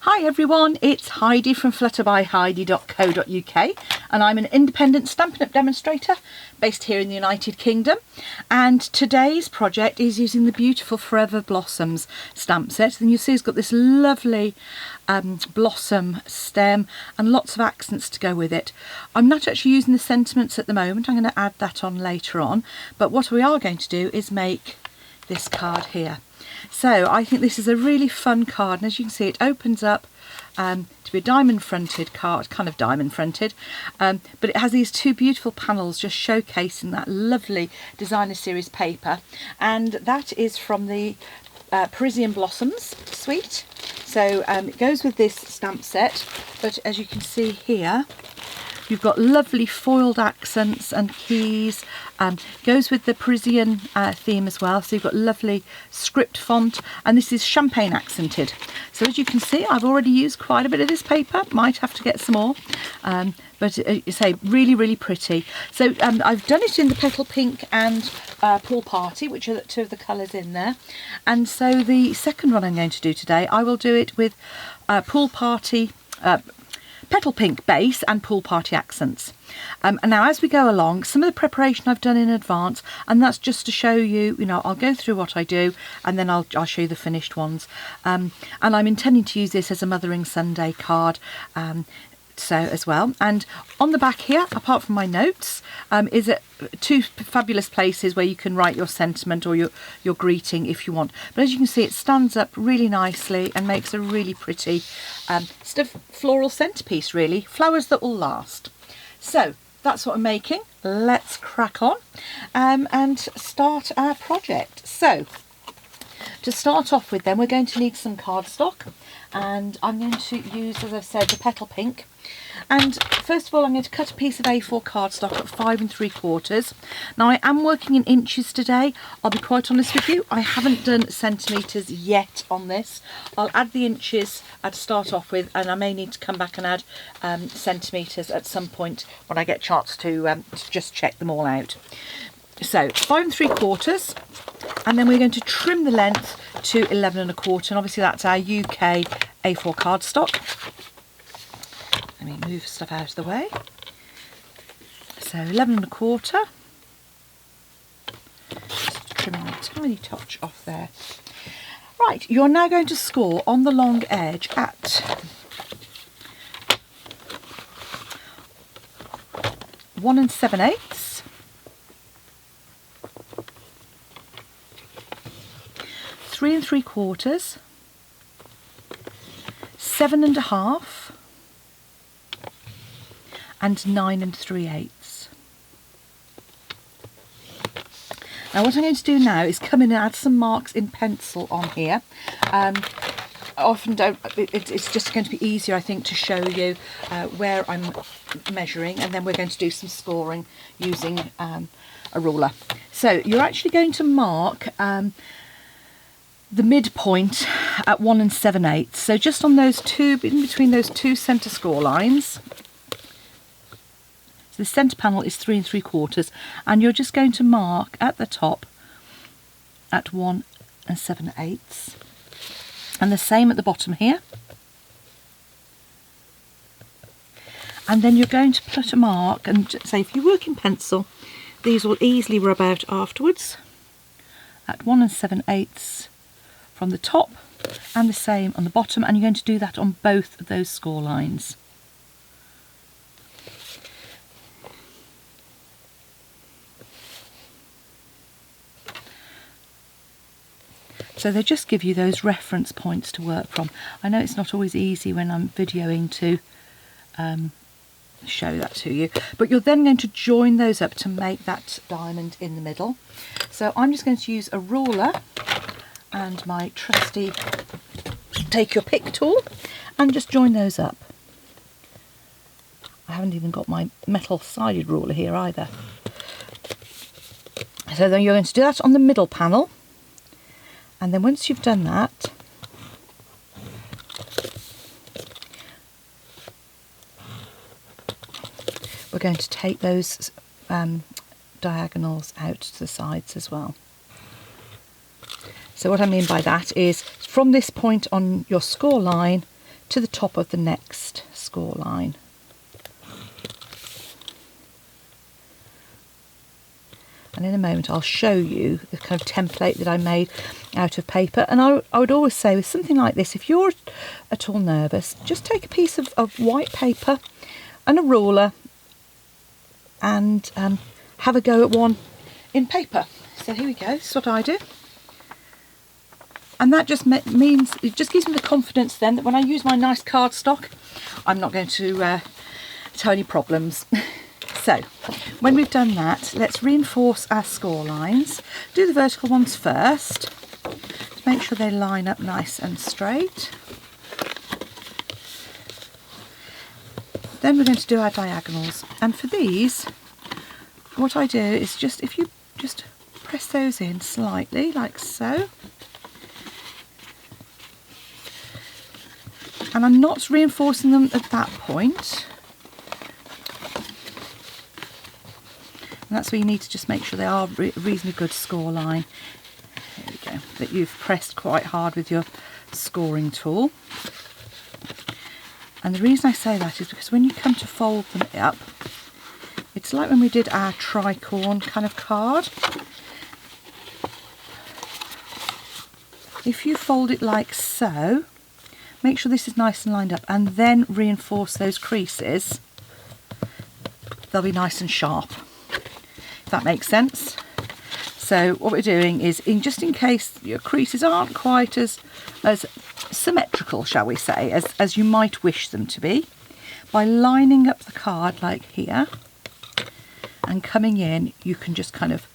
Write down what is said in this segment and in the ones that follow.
Hi everyone, it's Heidi from flutterbyheidi.co.uk and I'm an independent Stampin' Up demonstrator based here in the United Kingdom, and today's project is using the beautiful Forever Blossoms stamp set. And you'll see it's got this lovely blossom stem and lots of accents to go with it. I'm not actually using the sentiments at the moment, I'm going to add that on later on, but what we are going to do is make this card here. So I think this is a really fun card, and as you can see it opens up to be a diamond fronted card, kind of diamond fronted, but it has these two beautiful panels just showcasing that lovely designer series paper, and that is from the Parisian Blossoms suite. So it goes with this stamp set, but as you can see here you've got lovely foiled accents and keys. Goes with the Parisian theme as well, so you've got lovely script font, and this is champagne accented. So as you can see, I've already used quite a bit of this paper, might have to get some more, but you say really pretty. So I've done it in the Petal Pink and Pool Party, which are two of the colours in there, and so the second one I'm going to do today, I will do it with Pool Party, Petal Pink base and Pool Party accents. And now as we go along, some of the preparation I've done in advance, and that's just to show you, I'll go through what I do and then I'll show you the finished ones. And I'm intending to use this as a Mothering Sunday card, so as well. And on the back here, apart from my notes, is two fabulous places where you can write your sentiment or your greeting if you want. But as you can see, it stands up really nicely and makes a really pretty sort of floral centerpiece, really. Flowers that will last. So that's what I'm making. Let's crack on and start our project. So to start off with then, we're going to need some cardstock, and I'm going to use, as I've said, the Petal Pink. And first of all, I'm going to cut a piece of A4 cardstock at 5 3/4. Now I am working in inches today. I'll be quite honest with you, I haven't done centimetres yet on this. I'll add the inches to start off with, and I may need to come back and add centimetres at some point when I get a chance to just check them all out. So 5 3/4, and then we're going to trim the length to 11 1/4, and obviously that's our UK A4 cardstock. Let me move stuff out of the way. So 11 1/4. Just trimming a tiny touch off there. Right, you're now going to score on the long edge at 1 7/8. 3 3/4, 7 1/2, and 9 3/8. Now what I'm going to do now is come in and add some marks in pencil on here. I often don't, it's just going to be easier, I think, to show you where I'm measuring, and then we're going to do some scoring using a ruler. So you're actually going to mark the midpoint at 1 7/8. So just on those two, in between those two centre score lines. So the centre panel is 3 3/4, and you're just going to mark at the top at 1 7/8, and the same at the bottom here. And then you're going to put a mark, and say if you work in pencil, these will easily rub out afterwards, at 1 7/8 from the top, and the same on the bottom, and you're going to do that on both of those score lines. So they just give you those reference points to work from. I know it's not always easy when I'm videoing to show that to you, but you're then going to join those up to make that diamond in the middle. So I'm just going to use a ruler and my trusty take your pick tool and just join those up. I haven't even got my metal sided ruler here either. So then you're going to do that on the middle panel, and then once you've done that, we're going to take those diagonals out to the sides as well. So what I mean by that is from this point on your score line to the top of the next score line. And in a moment I'll show you the kind of template that I made out of paper. And I would always say with something like this, if you're at all nervous, just take a piece of white paper and a ruler and have a go at one in paper. So here we go, this is what I do. And that just means, it just gives me the confidence then that when I use my nice cardstock, I'm not going to tell any problems. So, when we've done that, let's reinforce our score lines. Do the vertical ones first, to make sure they line up nice and straight. Then we're going to do our diagonals. And for these, what I do is just, if you just press those in slightly, like so. And I'm not reinforcing them at that point. And that's where you need to just make sure they are a reasonably good score line. There we go, that you've pressed quite hard with your scoring tool. And the reason I say that is because when you come to fold them up, it's like when we did our tricorn kind of card. If you fold it like so, make sure this is nice and lined up, and then reinforce those creases, they'll be nice and sharp. If that makes sense. So what we're doing is, just in case your creases aren't quite as symmetrical, shall we say, as you might wish them to be, by lining up the card like here and coming in, you can just kind of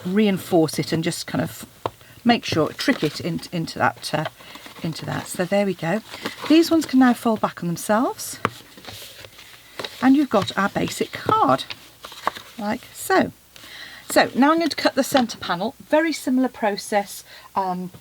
reinforce it and just kind of make sure, trick it into that. So there we go. These ones can now fold back on themselves, and you've got our basic card. Like so. So now I'm going to cut the centre panel. Very similar process to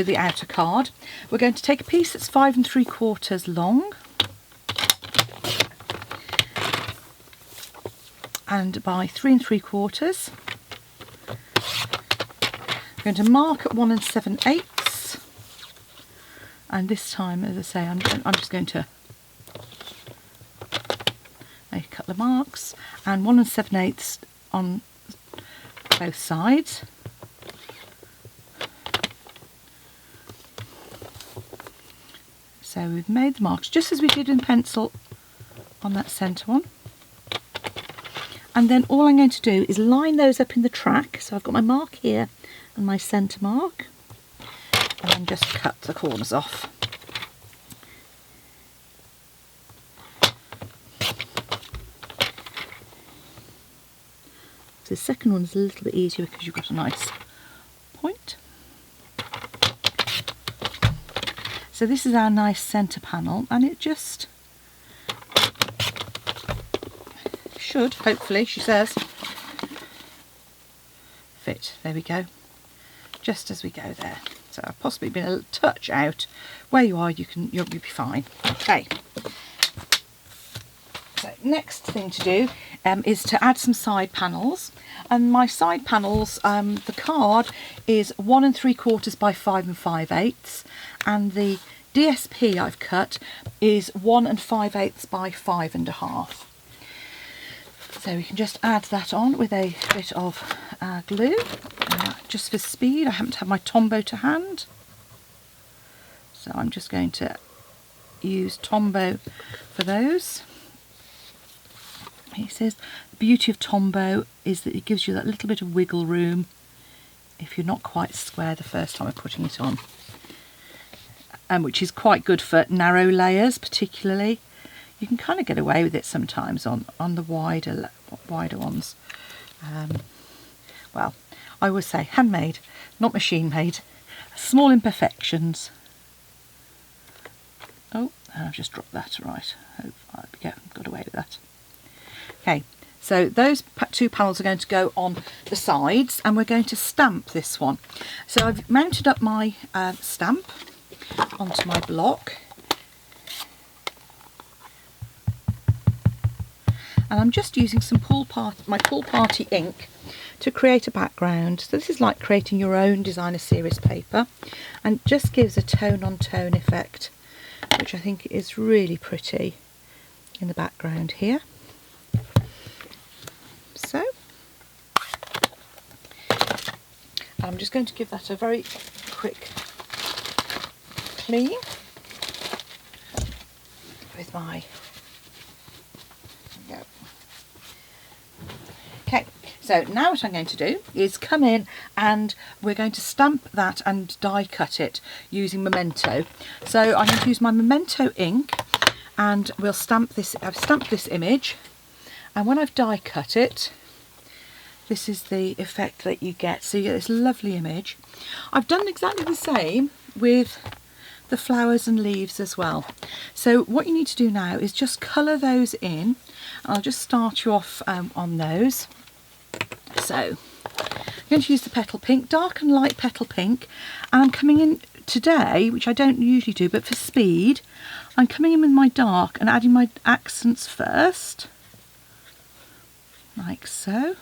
the outer card. We're going to take a piece that's 5 3/4 long and by 3 3/4. I'm going to mark at 1 7/8, and this time, as I say, I'm just going to make a couple of marks, and 1 7/8 on both sides. So we've made the marks just as we did in pencil on that centre one. And then all I'm going to do is line those up in the track. So I've got my mark here and my centre mark, and then just cut the corners off. The second one's a little bit easier because you've got a nice point. So this is our nice centre panel, and it just should, hopefully, she says, fit. There we go. Just as we go there. So I've possibly been a touch out. Where you are, you'll be fine. Okay. So next thing to do is to add some side panels, and my side panels, the card is 1 3/4 by 5 5/8, and the DSP I've cut is 1 5/8 by 5 1/2. So we can just add that on with a bit of glue, just for speed. I happen to have my Tombow to hand, so I'm just going to use Tombow for those. He says the beauty of Tombow is that it gives you that little bit of wiggle room if you're not quite square the first time of putting it on, which is quite good for narrow layers particularly. You can kind of get away with it sometimes on the wider ones. Well, I always say handmade, not machine made. Small imperfections. Oh, I've just dropped that, right. Oh, yeah, got away with that. Okay, so those two panels are going to go on the sides, and we're going to stamp this one. So I've mounted up my stamp onto my block, and I'm just using some my Pool Party ink to create a background. So this is like creating your own designer series paper, and just gives a tone on tone effect, which I think is really pretty in the background here. So I'm just going to give that a very quick clean with my, there we go. Okay, so now what I'm going to do is come in and we're going to stamp that and die cut it using Memento. So I'm going to use my Memento ink and we'll stamp this. I've stamped this image, and when I've die cut it, this is the effect that you get. So you get this lovely image. I've done exactly the same with the flowers and leaves as well. So what you need to do now is just colour those in. I'll just start you off on those. So I'm going to use the petal pink, dark and light petal pink, and I'm coming in today, which I don't usually do, but for speed, I'm coming in with my dark and adding my accents first, like so.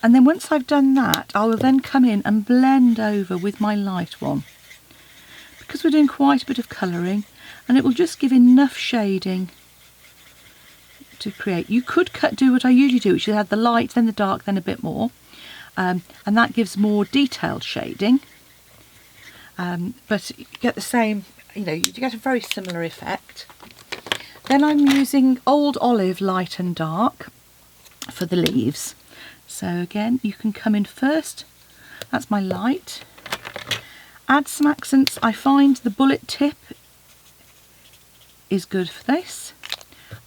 And then once I've done that, I will then come in and blend over with my light one, because we're doing quite a bit of colouring, and it will just give enough shading to create. You could do what I usually do, which is add the light, then the dark, then a bit more, and that gives more detailed shading. But you get the same, you get a very similar effect. Then I'm using Old Olive light and dark for the leaves. So again, you can come in first, that's my light, add some accents. I find the bullet tip is good for this,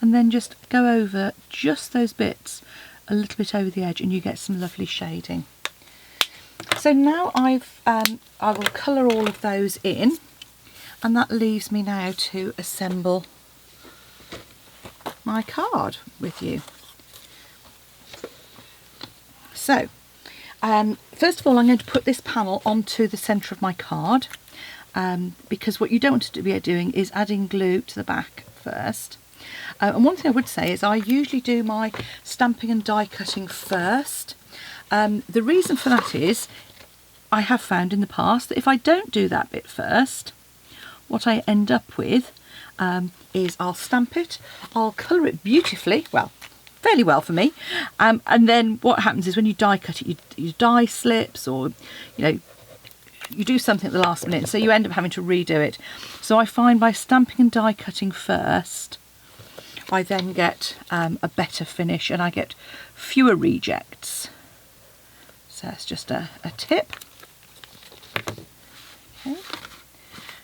and then just go over just those bits a little bit over the edge and you get some lovely shading. So now I will colour all of those in, and that leaves me now to assemble my card with you. So, first of all, I'm going to put this panel onto the centre of my card, because what you don't want to be doing is adding glue to the back first. And one thing I would say is I usually do my stamping and die cutting first. The reason for that is I have found in the past that if I don't do that bit first, what I end up with is I'll stamp it, I'll colour it beautifully, well, fairly well for me, and then what happens is when you die cut it, you die slips, or you do something at the last minute, so you end up having to redo it. So I find by stamping and die cutting first, I then get a better finish and I get fewer rejects. So it's just a tip. Okay.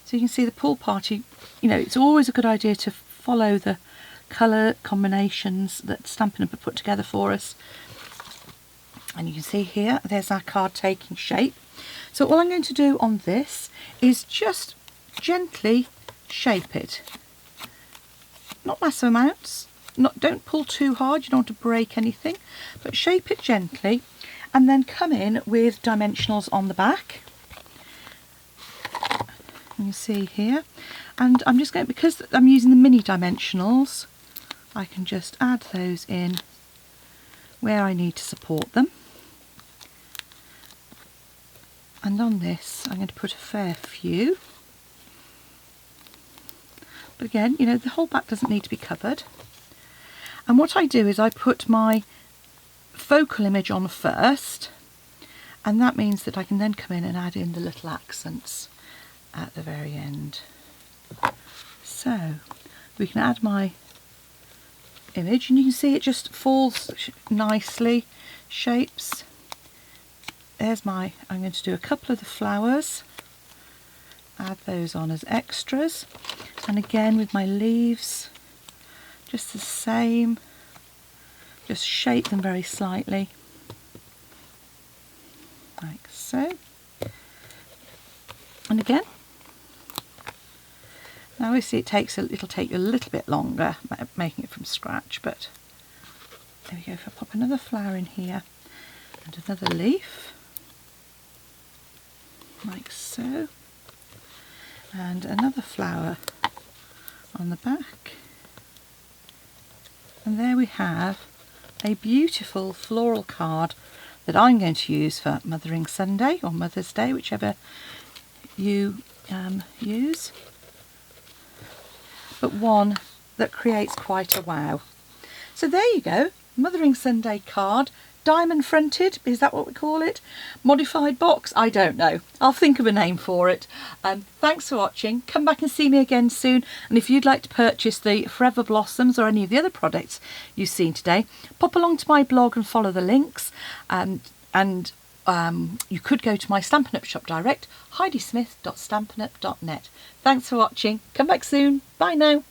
So you can see the pool party, it's always a good idea to follow the colour combinations that Stampin' Up have put together for us. And you can see here, there's our card taking shape. So all I'm going to do on this is just gently shape it. Not massive amounts, don't pull too hard, you don't want to break anything, but shape it gently, and then come in with dimensionals on the back. You see here, and I'm just going, because I'm using the mini dimensionals, I can just add those in where I need to support them. And on this I'm going to put a fair few. But again, the whole back doesn't need to be covered. And what I do is I put my focal image on first, and that means that I can then come in and add in the little accents at the very end. So we can add my image, and you can see it just falls nicely, shapes. There's I'm going to do a couple of the flowers, add those on as extras, and again with my leaves, just the same, just shape them very slightly, like so. And again, now obviously it'll take you a little bit longer making it from scratch, but there we go. If I pop another flower in here and another leaf, like so, and another flower on the back, and there we have a beautiful floral card that I'm going to use for Mothering Sunday or Mother's Day, whichever you use, but one that creates quite a wow. So there you go, Mothering Sunday card, diamond fronted, is that what we call it? Modified box, I don't know, I'll think of a name for it. Thanks for watching, come back and see me again soon, and if you'd like to purchase the Forever Blossoms or any of the other products you've seen today, pop along to my blog and follow the links, and you could go to my Stampin' Up shop direct, heidismith.stampinup.net. Thanks for watching, come back soon, bye now.